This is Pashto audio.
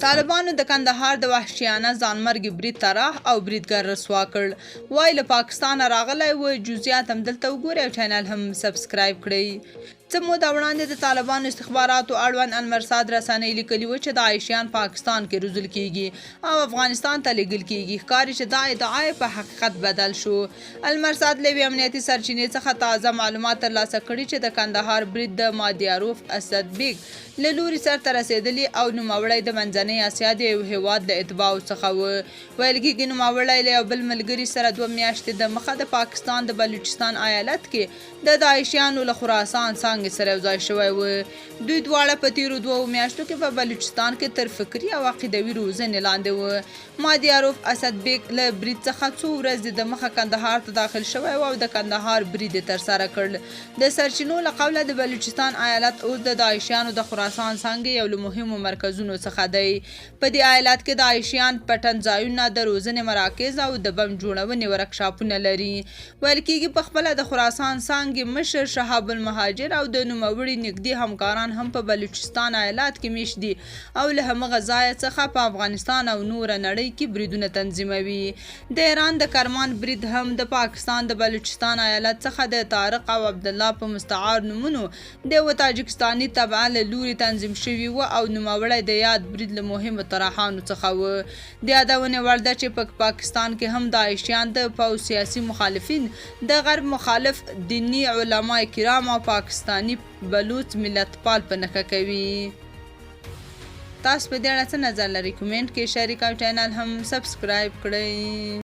طالبانو د کندهار د وحشیانه ځانمرګي برید طرح او بریدګر رسوا کړ. وایي له پاکستانه راغلی و. جزئیات هم دلته وګورئ او چینل هم سبسکرایب کړئ. څه موده وړاندې د طالبانو استخباراتو اړوند المرصاد رسنۍ لیکلي و چې داعشیان پاکستان کې روزل کیږي او افغانستان ته لیږل کیږي. ښکاري چې دا ادعا په حقیقت بدل شو. المرصاد له یوې امنیتي سرچینې څخه تازه معلومات ترلاسه کړي چې د کندهار برید د مادیاروف اسد بیگ له لوري سرته رسېدلي او نوموړی د منځنۍ اسیا د یو هېواد د اتباعو څخه و. ویل کېږي نوموړی له یو بل ملګري سره 2 میاشتې د مخه د پاکستان د بلوچستان ایالت کې د داعشیانو له خراسان څانګې سره یوځای شوی و. دوی دواړه په تیرو 2 میاشتو کې په بلوچستان کې تر فکري او عقیدوي روزنې لاندې و. مادیاروف اسد بیگ له برید څخه څو ورځې د مخه کندهار ته داخل شوی و او د کندهار برید یې ترسره کړ. د سرچینو له قوله د بلوچستان ایالت اوس د داعشیانو د خراسان څانګې یو له مهمو مرکزونو څخه دی. په دې ایالت کې داعشیان پټنځایونه، د روزنې مراکز او د بم جوړونې ورکشاپونه لري. ویل کېږي په خپله د خراسان څانګې مشر شهاب المهاجر او د نوموړي نږدې همکاران هم په بلوچستان ایالت کې میشت دي او له همغه ځایه څخه په افغانستان او نوره نړۍ کې بریدونه تنظیموي. د ایران د کرمان برید هم د پاکستان د بلوچستان ایالت څخه د طارق او عبدالله په مستعار نومونو د یوه تاجکستاني تبعه له لوري تنظیم شوي و او نوموړی د یاد برید له مهمو طرحانو څخه و. د یادونې وړ ده چې په پاکستان کې هم داعشیان د پوځ سیاسي مخالفین، د غرب مخالف دیني علما کرام او پاکستاني بلوچ ملتپال په نښه کوي. تاسو په دې اړه څه نظر لرئ؟ کومنټ کې شریک او چینل هم سبسکرایب کړئ.